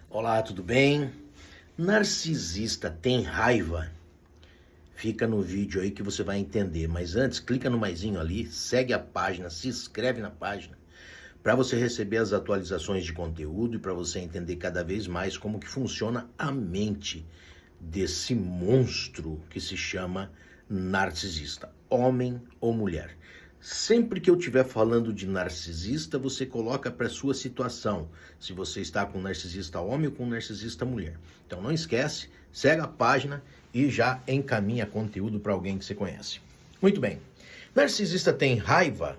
Olá, tudo bem? Narcisista tem raiva? Fica no vídeo aí que você vai entender. Mas antes, clica no maisinho ali, segue a página, se inscreve na página para você receber as atualizações de conteúdo e para você entender cada vez mais como que funciona a mente desse monstro que se chama narcisista, homem ou mulher. Sempre que eu estiver falando de narcisista, você coloca para sua situação, se você está com narcisista homem ou com narcisista mulher. Então não esquece, segue a página e já encaminha conteúdo para alguém que você conhece. Muito bem. Narcisista tem raiva?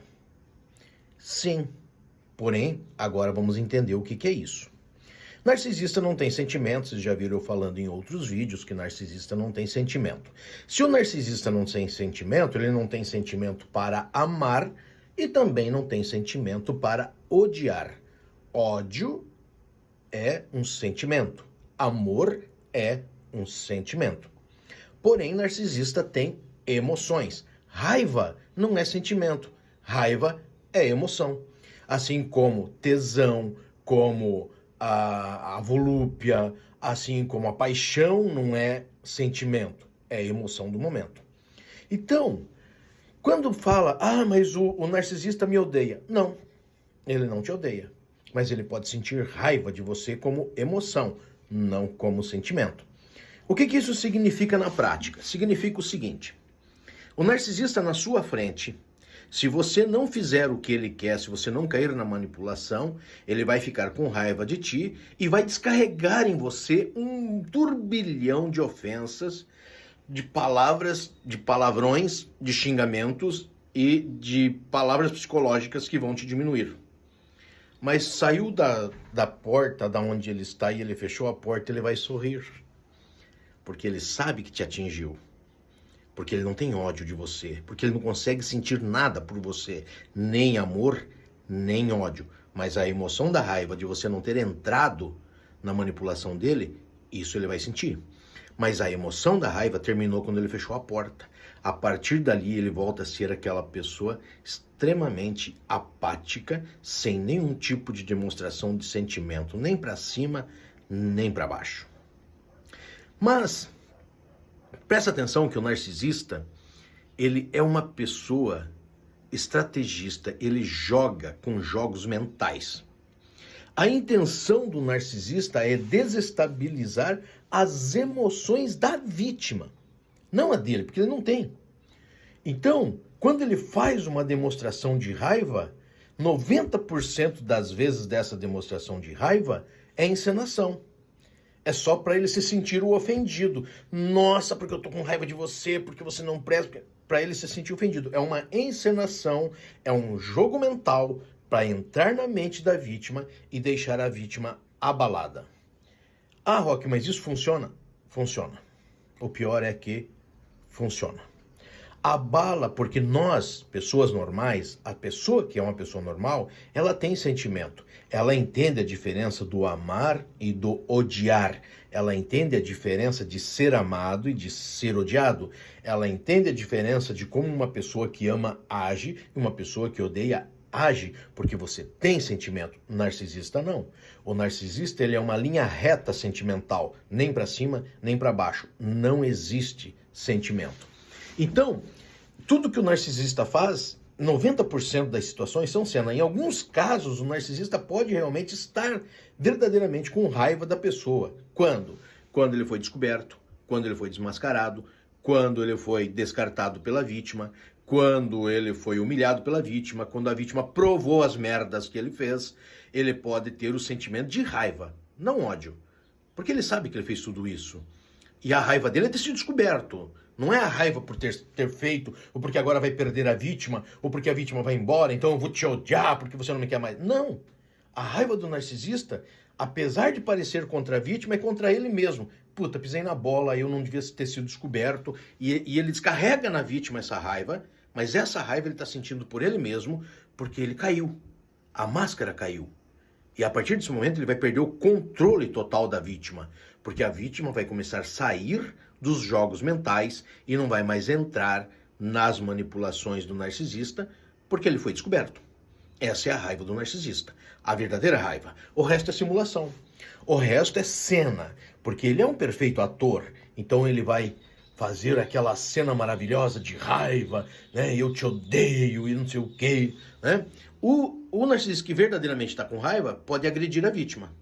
Sim. Porém, agora vamos entender o que é isso. Narcisista não tem sentimentos, vocês já viram eu falando em outros vídeos que narcisista não tem sentimento. Se o narcisista não tem sentimento, ele não tem sentimento para amar e também não tem sentimento para odiar. Ódio é um sentimento, amor é um sentimento. Porém, narcisista tem emoções. Raiva não é sentimento, raiva é emoção. Assim como tesão, como a volúpia, assim como a paixão não é sentimento, é emoção do momento. Então, quando fala, mas o narcisista me odeia. Não, ele não te odeia. Mas ele pode sentir raiva de você como emoção, não como sentimento. O que isso significa na prática? Significa o seguinte: o narcisista na sua frente, se você não fizer o que ele quer, se você não cair na manipulação, ele vai ficar com raiva de ti e vai descarregar em você um turbilhão de ofensas, de palavras, de palavrões, de xingamentos e de palavras psicológicas que vão te diminuir. Mas saiu da porta da onde ele está e ele fechou a porta, ele vai sorrir. Porque ele sabe que te atingiu. Porque ele não tem ódio de você, porque ele não consegue sentir nada por você, nem amor, nem ódio. Mas a emoção da raiva de você não ter entrado na manipulação dele, isso ele vai sentir. Mas a emoção da raiva terminou quando ele fechou a porta. A partir dali ele volta a ser aquela pessoa extremamente apática, sem nenhum tipo de demonstração de sentimento, nem para cima, nem para baixo. Mas presta atenção que o narcisista, ele é uma pessoa estrategista, ele joga com jogos mentais. A intenção do narcisista é desestabilizar as emoções da vítima, não a dele, porque ele não tem. Então, quando ele faz uma demonstração de raiva, 90% das vezes dessa demonstração de raiva é encenação. É só para ele se sentir o ofendido. Nossa, porque eu tô com raiva de você, porque você não presta. Para ele se sentir ofendido. É uma encenação, é um jogo mental para entrar na mente da vítima e deixar a vítima abalada. Ah, Roque, mas isso funciona? Funciona. O pior é que funciona. Abala porque nós, pessoas normais, a pessoa que é uma pessoa normal, ela tem sentimento. Ela entende a diferença do amar e do odiar. Ela entende a diferença de ser amado e de ser odiado. Ela entende a diferença de como uma pessoa que ama age e uma pessoa que odeia age, porque você tem sentimento. O narcisista não. O narcisista, ele é uma linha reta sentimental, nem para cima, nem para baixo. Não existe sentimento. Então, tudo que o narcisista faz, 90% das situações são cena. Em alguns casos, o narcisista pode realmente estar verdadeiramente com raiva da pessoa. Quando? Quando ele foi descoberto, quando ele foi desmascarado, quando ele foi descartado pela vítima, quando ele foi humilhado pela vítima, quando a vítima provou as merdas que ele fez, ele pode ter o sentimento de raiva, não ódio. Porque ele sabe que ele fez tudo isso. E a raiva dele é ter sido descoberto. Não é a raiva por ter feito, ou porque agora vai perder a vítima, ou porque a vítima vai embora, então eu vou te odiar porque você não me quer mais. Não. A raiva do narcisista, apesar de parecer contra a vítima, é contra ele mesmo. Puta, pisei na bola, eu não devia ter sido descoberto. E ele descarrega na vítima essa raiva, mas essa raiva ele está sentindo por ele mesmo, porque ele caiu. A máscara caiu. E a partir desse momento ele vai perder o controle total da vítima, porque a vítima vai começar a sair dos jogos mentais e não vai mais entrar nas manipulações do narcisista, porque ele foi descoberto. Essa é a raiva do narcisista, a verdadeira raiva. O resto é simulação. O resto é cena, porque ele é um perfeito ator, então ele vai fazer aquela cena maravilhosa de raiva, né? Eu te odeio e não sei o quê, né? O narcisista que verdadeiramente está com raiva pode agredir a vítima.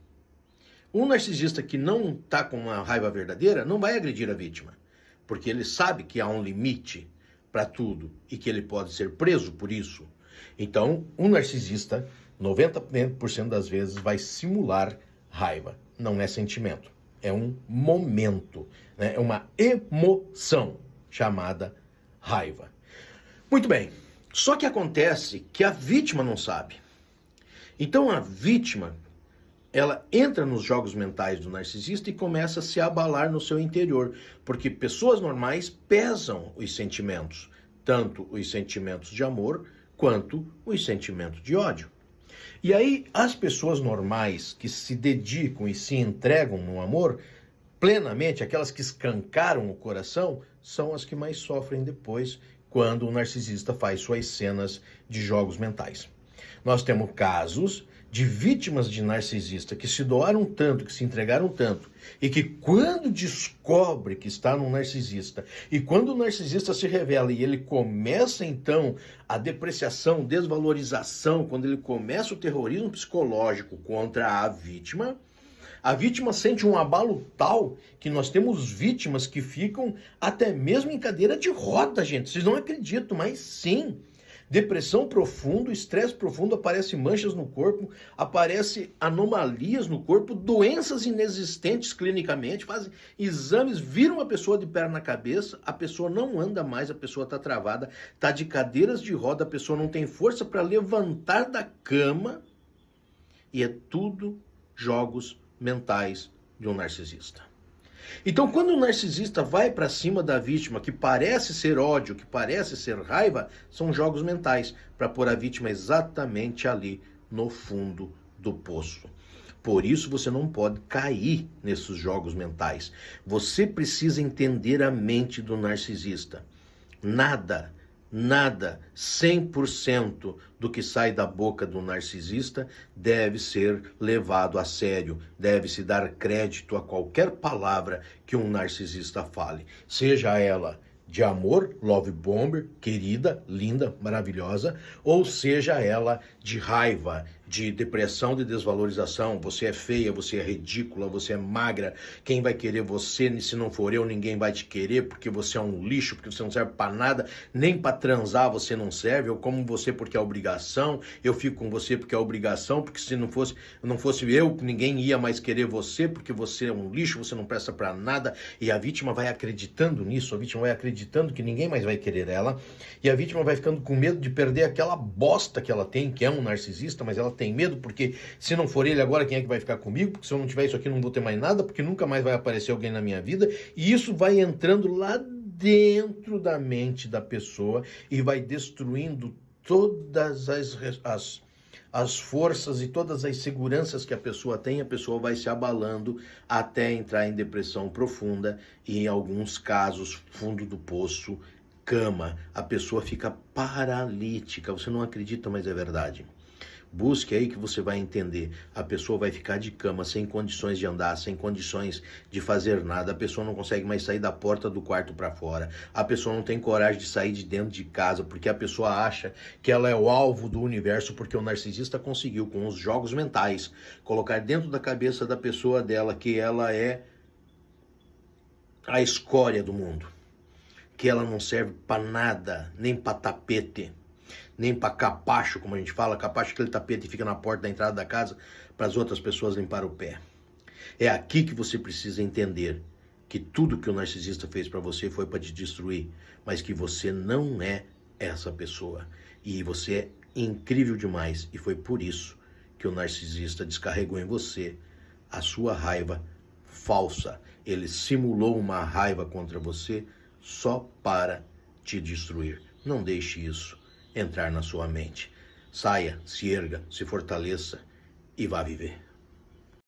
Um narcisista que não está com uma raiva verdadeira não vai agredir a vítima, porque ele sabe que há um limite para tudo e que ele pode ser preso por isso. Então, um narcisista, 90% das vezes, vai simular raiva. Não é sentimento, é um momento, né? É uma emoção chamada raiva. Muito bem, só que acontece que a vítima não sabe. Então a vítima, ela entra nos jogos mentais do narcisista e começa a se abalar no seu interior, porque pessoas normais pesam os sentimentos, tanto os sentimentos de amor quanto os sentimentos de ódio. E aí as pessoas normais que se dedicam e se entregam no amor plenamente, aquelas que escancaram o coração, são as que mais sofrem depois quando o narcisista faz suas cenas de jogos mentais. Nós temos casos de vítimas de narcisista que se doaram tanto, que se entregaram tanto, e que quando descobre que está num narcisista, e quando o narcisista se revela e ele começa então a depreciação, desvalorização, quando ele começa o terrorismo psicológico contra a vítima sente um abalo tal que nós temos vítimas que ficam até mesmo em cadeira de roda, gente. Vocês não acreditam, mas sim. Depressão profunda, estresse profundo, aparecem manchas no corpo, aparecem anomalias no corpo, doenças inexistentes clinicamente, fazem exames, viram a pessoa de perna na cabeça, a pessoa não anda mais, a pessoa está travada, está de cadeiras de roda, a pessoa não tem força para levantar da cama, e é tudo jogos mentais de um narcisista. Então, quando o narcisista vai para cima da vítima, que parece ser ódio, que parece ser raiva, são jogos mentais para pôr a vítima exatamente ali no fundo do poço. Por isso você não pode cair nesses jogos mentais. Você precisa entender a mente do narcisista. Nada, 100% do que sai da boca do narcisista deve ser levado a sério, deve-se dar crédito a qualquer palavra que um narcisista fale, seja ela de amor, love bomber, querida, linda, maravilhosa, ou seja ela de raiva, de depressão, de desvalorização, você é feia, você é ridícula, você é magra, quem vai querer você, se não for eu, ninguém vai te querer, porque você é um lixo, porque você não serve para nada, nem para transar você não serve, eu como você porque é obrigação, eu fico com você porque é obrigação, porque se não fosse eu, ninguém ia mais querer você, porque você é um lixo, você não presta para nada, e a vítima vai acreditando nisso, a vítima vai acreditando que ninguém mais vai querer ela, e a vítima vai ficando com medo de perder aquela bosta que ela tem, que é um narcisista, mas ela tem medo, porque se não for ele agora, quem é que vai ficar comigo? Porque se eu não tiver isso aqui, não vou ter mais nada, porque nunca mais vai aparecer alguém na minha vida, e isso vai entrando lá dentro da mente da pessoa e vai destruindo todas as forças e todas as seguranças que a pessoa tem, a pessoa vai se abalando até entrar em depressão profunda e, em alguns casos, fundo do poço, cama. A pessoa fica paralítica. Você não acredita, mas é verdade. Busque aí que você vai entender. A pessoa vai ficar de cama, sem condições de andar, sem condições de fazer nada. A pessoa não consegue mais sair da porta do quarto para fora. A pessoa não tem coragem de sair de dentro de casa, porque a pessoa acha que ela é o alvo do universo, porque o narcisista conseguiu, com os jogos mentais, colocar dentro da cabeça da pessoa dela que ela é a escória do mundo. Que ela não serve para nada, nem para tapete, nem para capacho, como a gente fala, capacho, aquele tapete que fica na porta da entrada da casa para as outras pessoas limpar o pé. É aqui que você precisa entender que tudo que o narcisista fez para você foi para te destruir, mas que você não é essa pessoa e você é incrível demais, e foi por isso que o narcisista descarregou em você a sua raiva falsa. Ele simulou uma raiva contra você só para te destruir. Não deixe isso entrar na sua mente. Saia, se erga, se fortaleça e vá viver.